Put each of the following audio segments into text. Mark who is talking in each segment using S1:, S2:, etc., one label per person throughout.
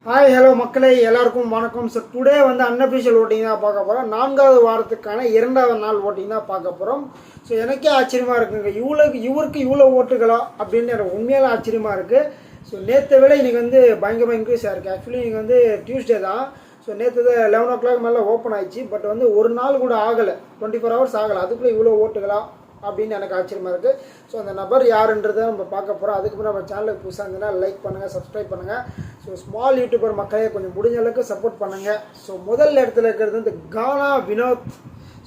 S1: Hi hello மக்களே எல்லாருக்கும் வணக்கம். ஸோ டுடே வந்து அன்அஃபிஷியல் ஓட்டிங் தான் பார்க்க போகிறோம். 4வது வாரத்துக்கான 2வது நாள் ஓட்டிங் தான் பார்க்க போகிறோம். ஸோ எனக்கே ஆச்சரியமாக இருக்குங்க, இவருக்கு இவ்வளோ ஓட்டுகளா அப்படின்னு எனக்கு உண்மையால ஆச்சரியமாக இருக்குது. ஸோ நேற்றை விட இன்றைக்கி வந்து பயங்கரமாக இன்க்ரீஸ் ஆகிருக்கு. ஆக்சுவலி இன்றைக்கி வந்து டியூஸ்டே தான். ஸோ நேற்று தான் 11 o'clock மேலே ஓப்பன் ஆயிடுச்சு. பட் வந்து ஒரு நாள் கூட ஆகலை, 24 hours ஆகலை, அதுக்குள்ளே இவ்வளோ ஓட்டுகளா அப்படின்னு எனக்கு ஆச்சரியமாக இருக்குது. ஸோ அந்த நபர் யாருன்றதை நம்ம பார்க்க போகிறோம். அதுக்கு நம்ம சேனலுக்கு புதுசாக இருந்ததுன்னா லைக் பண்ணுங்கள், சப்ஸ்கிரைப் பண்ணுங்கள். ஸோ ஸ்மால் யூடியூபர் மக்களே கொஞ்சம் முடிஞ்ச அளவுக்கு சப்போர்ட் பண்ணுங்கள். ஸோ முதல் இடத்துல இருக்கிறது வந்து கானா வினோத்.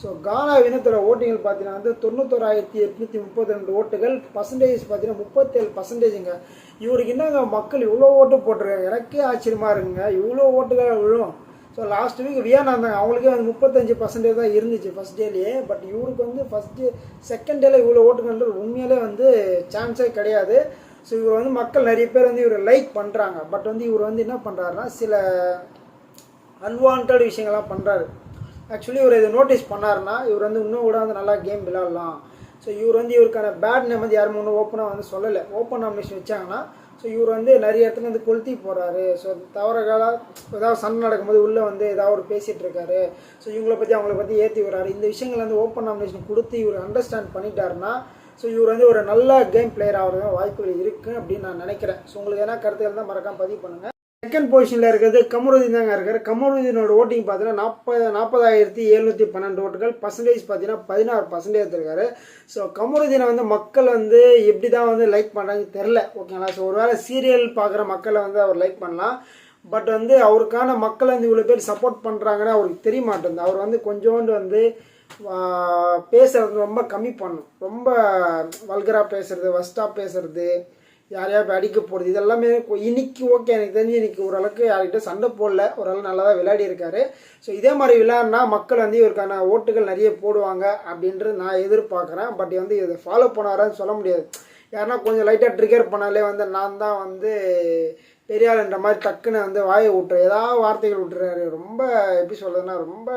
S1: ஸோ கானா வினோத்தோட ஓட்டிங்கள் பார்த்தீங்கன்னா வந்து 91,832 ஓட்டுகள். பர்சன்டேஜ் பார்த்தீங்கன்னா 37%. இவருக்கு என்னங்க மக்கள் இவ்வளோ ஓட்டு போட்டிருக்காங்க, எனக்கே ஆச்சரியமாக இருக்குங்க, இவ்வளோ ஓட்டுகள் விழும். ஸோ லாஸ்ட் வீக் வியானா இருந்தாங்க, அவங்களுக்கே வந்து 35% தான் இருந்துச்சு ஃபஸ்ட் டேலேயே. பட் இவருக்கு வந்து செகண்ட் டேல இவ்வளோ ஓட்டுங்கன்றது உண்மையிலே வந்து சான்ஸே கிடையாது. ஸோ இவர் வந்து மக்கள் நிறைய பேர் வந்து இவர் லைக் பண்ணுறாங்க. பட் வந்து இவர் வந்து என்ன பண்ணுறாருன்னா சில அன்வான்ட் விஷயங்கள்லாம் பண்ணுறாரு. ஆக்சுவலி இவர் இதை நோட்டீஸ் பண்ணாருன்னா இவர் வந்து இன்னும் கூட வந்து நல்லா கேம் விளையாடலாம். ஸோ இவர் வந்து இவருக்கான பேட் நேம் வந்து யாரும் ஒன்றும் ஓப்பனாக வந்து சொல்லலை. ஓப்பன் நாமினேஷன் வச்சாங்கன்னா ஸோ இவர் வந்து நிறைய இடத்துல வந்து கொளுத்தி போகிறாரு. ஸோ தவறுகளாக ஏதாவது சண்டை நடக்கும்போது உள்ளே வந்து ஏதாவது ஒரு பேசிகிட்டு இருக்காரு. ஸோ இவங்களை பற்றி அவங்கள பற்றி ஏற்றி வர்றாரு. இந்த விஷயங்கள் வந்து ஓப்பன் நாமினேஷன் கொடுத்து இவர் அண்டர்ஸ்டாண்ட் பண்ணிட்டாருன்னா ஸோ இவர் வந்து ஒரு நல்ல கேம் பிளேயர் ஆகிறதுக்கு வாய்ப்புகள் இருக்குது அப்படின்னு நான் நினைக்கிறேன். ஸோ உங்களுக்கு என்ன கருத்துக்கள் தான் மறக்காமல் பதிவு பண்ணுங்கள். செகண்ட் பொசிஷனில் இருக்கிறது கமருதீன் தாங்க இருக்கார். கமருதீனோட ஓட்டிங் பார்த்தீங்கன்னா 40,712 ஓட்டுகள். பர்சன்டேஜ் பார்த்தீங்கன்னா 16% எடுத்திருக்காரு. ஸோ கமருதீனை வந்து மக்கள் வந்து எப்படி தான் வந்து லைக் பண்ணுறாங்க தெரில, ஓகேங்களா. ஸோ ஒரு வேளை சீரியல் பார்க்குற மக்களை வந்து அவர் லைக் பண்ணலாம். பட் வந்து அவருக்கான மக்கள் வந்து இவ்வளோ பேர் சப்போர்ட் பண்ணுறாங்கன்னு அவருக்கு தெரிய மாட்டேங்குது. அவர் வந்து கொஞ்சோண்டு வந்து பேசுறது ரொம்ப கம்மி பண்ணும். ரொம்ப வல்கராக பேசுறது, வஸ்ட்டாக பேசுறது, யாரையா அடிக்க போடுறது, இதெல்லாமே இன்னைக்கு ஓகே. எனக்கு தெரிஞ்சு இன்னைக்கு ஓரளவுக்கு யார்கிட்ட சண்டை போடல, ஓரளவு நல்லா தான் விளையாடி இருக்காரு. ஸோ இதே மாதிரி விளையாடினா மக்கள் வந்து இவருக்கான ஓட்டுகள் நிறைய போடுவாங்க அப்படின்றது நான் எதிர்பார்க்குறேன். பட் வந்து இதை ஃபாலோ பண்ணாரான்னு சொல்ல முடியாது. யாருன்னா கொஞ்சம் லைட்டாக ட்ரிகர் பண்ணாலே வந்து நான் தான் வந்து பெரியாள்ன்ற மாதிரி டக்குன்னு வந்து வாயை விட்டுரு, ஏதாவது வார்த்தைகள் விட்டுறாரு. ரொம்ப எப்படி சொல்கிறதுனா ரொம்ப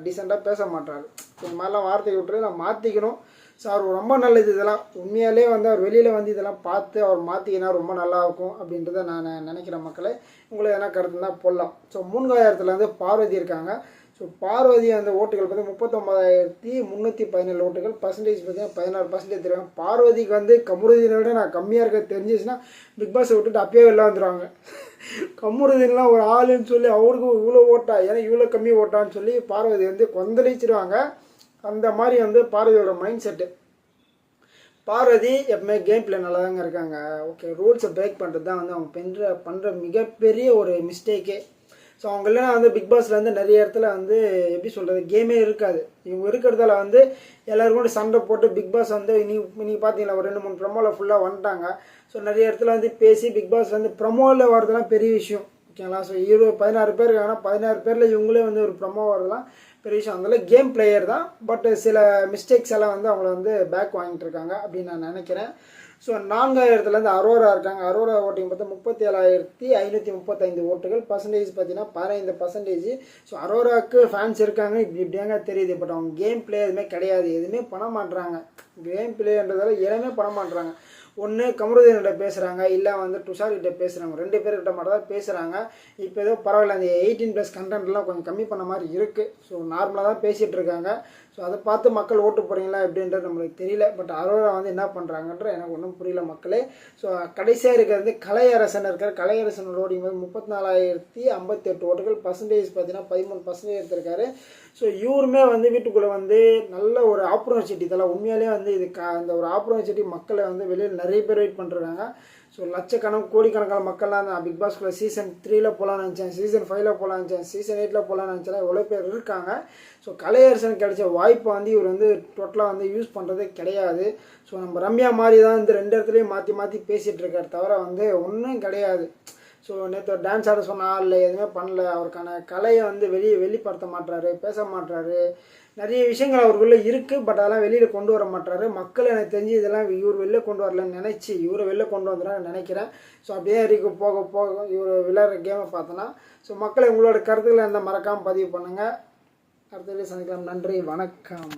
S1: டீசெண்டாக பேச மாட்டாரு. இந்த மாதிரிலாம் வார்த்தைகள் விட்டுறது நான் மாற்றிக்கணும். ஸோ அவர் ரொம்ப நல்லது. இதெல்லாம் உண்மையாலே வந்து அவர் வெளியில் வந்து இதெல்லாம் பார்த்து அவர் மாற்றிக்கினா ரொம்ப நல்லாயிருக்கும் அப்படின்றத நான் நினைக்கிறேன். மக்களே உங்களுக்கு எதனா கருத்து தான் போடலாம். ஸோ 3வது வந்து பார்வதி இருக்காங்க. ஸோ பார்வதி அந்த ஓட்டுகள் பார்த்து 39,317 ஓட்டுகள். பர்சன்டேஜ் பார்த்தீங்கன்னா 16% தெரியும். பார்வதிக்கு வந்து கமருதீனை விட நான் கம்மியாக இருக்க தெரிஞ்சிச்சுன்னா பிக் பாஸை விட்டுட்டு அப்பயே வெளில வந்துடுவாங்க. கமருதீன்லாம் ஒரு ஆளுன்னு சொல்லி அவருக்கு இவ்வளோ ஓட்டா, ஏன்னா இவ்வளோ கம்மி ஓட்டான்னு சொல்லி பார்வதி வந்து கொந்தளிச்சிருவாங்க. அந்த மாதிரி வந்து பார்வதியோட மைண்ட் செட்டு. பார்வதி எப்பவுமே கேம் பிளே நல்லா தாங்க இருக்காங்க. ஓகே, ரூல்ஸை பிரேக் பண்ணுறது தான் வந்து அவங்க பண்ணுற மிகப்பெரிய ஒரு மிஸ்டேக்கே. ஸோ அவங்களாம் வந்து பிக் பாஸில் வந்து நிறைய இடத்துல வந்து எப்படி சொல்கிறது கேமே இருக்காது. இவங்க இருக்கிறதால வந்து எல்லோரும் கூட சண்டை போட்டு பிக் பாஸ் வந்து இன்னைக்கு பார்த்தீங்களா ஒரு 2-3 ப்ரமோவில் ஃபுல்லாக வந்துட்டாங்க. ஸோ நிறைய இடத்துல வந்து பேசி பிக் பாஸ் வந்து ப்ரமோவில் வரதுலாம் பெரிய விஷயம், ஓகேங்களா. ஸோ 16 பேர் இருக்காங்கன்னா 16 பேரில் இவங்களே வந்து ஒரு ப்ரமோ வரதுலாம் பெரிய விஷயம். அதனால கேம் பிளேயர் தான். பட் சில மிஸ்டேக்ஸ் எல்லாம் வந்து அவங்கள வந்து பேக் வாங்கிட்டு இருக்காங்க அப்படின்னு நான் நினைக்கிறேன். ஸோ 4வது அரோரா இருக்காங்க. அரோரா ஓட்டிங் பார்த்தா 37,535 ஓட்டுகள். பர்சன்டேஜ் பார்த்தீங்கன்னா 15%. ஸோ அரோராவுக்கு ஃபேன்ஸ் இருக்காங்க, இப்படியாங்க தெரியுது. பட் அவங்க கேம் பிளே எதுவுமே கிடையாது, எதுவுமே பண்ண மாட்டுறாங்க. கேம் பிளேன்றதால எதுவுமே பண்ண மாட்டுறாங்க. ஒன்று கமருதீன்கிட்ட பேசுகிறாங்க, இல்லை வந்து துஷார்கிட்ட பேசுகிறாங்க. 2 பேர்கிட்ட மட்டும் தான் பேசுகிறாங்க. இப்போ ஏதோ பரவாயில்ல, அந்த 18+ கண்டென்ட்லாம் கொஞ்சம் கம்மி பண்ண மாதிரி இருக்குது. ஸோ நார்மலாக தான் பேசிகிட்டு இருக்காங்க. ஸோ அதை பார்த்து மக்கள் ஓட்டு போகிறீங்களா எப்படின்றது நம்மளுக்கு தெரியல. பட் அரோரா வந்து என்ன பண்ணுறாங்கன்ற எனக்கு ஒன்றும் புரியல மக்களே. ஸோ கடைசியாக இருக்கிறது கலையரசன் இருக்கார். கலையரசனோட ஓடிங் வந்து 34,058 ஓட்டுகள். பர்சன்டேஜ் பார்த்தீங்கன்னா 13% எடுத்திருக்காரு. ஸோ இவருமே வந்து வீட்டுக்குள்ளே வந்து நல்ல ஒரு ஆப்பர்ச்சுனிட்டி. இதெல்லாம் உண்மையாலே வந்து இது அந்த ஒரு ஆப்பர்ச்சுனிட்டி மக்களை வந்து வெளியில் நிறைய பேர் வெயிட் பண்ணுறாங்க. ஸோ லட்சக்கணக்கு கோடிக்கணக்கான மக்கள்லாம் நான் பிக் பாஸ்குள்ளே சீசன் 3ல் போகலான்னு நினச்சேன், சீசன் 5ல் போகலான்னு நினச்சேன், சீசன் 8ல் போகலான்னு நினச்சேன். எவ்வளோ பேர் இருக்காங்க. ஸோ கலையரசன் கிடைச்ச வாய்ப்பை வந்து இவர் வந்து டோட்டலாக வந்து யூஸ் பண்ணுறதே கிடையாது. ஸோ நம்ம ரம்யா மாதிரி தான் இந்த 2 இடத்துலையும் மாற்றி மாற்றி பேசிகிட்டு இருக்கார், தவிர வந்து ஒன்றும் கிடையாது. ஸோ நேற்று டான்ஸ் ஆட சொன்னால் இல்லை, எதுவுமே பண்ணல. அவருக்கான கலையை வந்து வெளிப்படுத்த மாட்டுறாரு, பேச மாட்டுறாரு. நிறைய விஷயங்கள் அவருக்குள்ளே இருக்குது. பட் அதெல்லாம் வெளியில் கொண்டு வர மாட்டாரு. மக்கள் எனக்கு தெரிஞ்சு இதெல்லாம் இவர் வெளில கொண்டு வரலன்னு நினச்சி இவரை வெளில கொண்டு வந்துடுறான்னு நினைக்கிறேன். ஸோ அப்படியே வரைக்கும் போக போக இவர் விளையாடுற கேமை பார்த்தோன்னா ஸோ மக்களை உங்களோட கருத்துக்களை எந்த மறக்காமல் பதிவு பண்ணுங்கள். அடுத்த வீடியோ சந்திக்கலாம். நன்றி, வணக்கம்.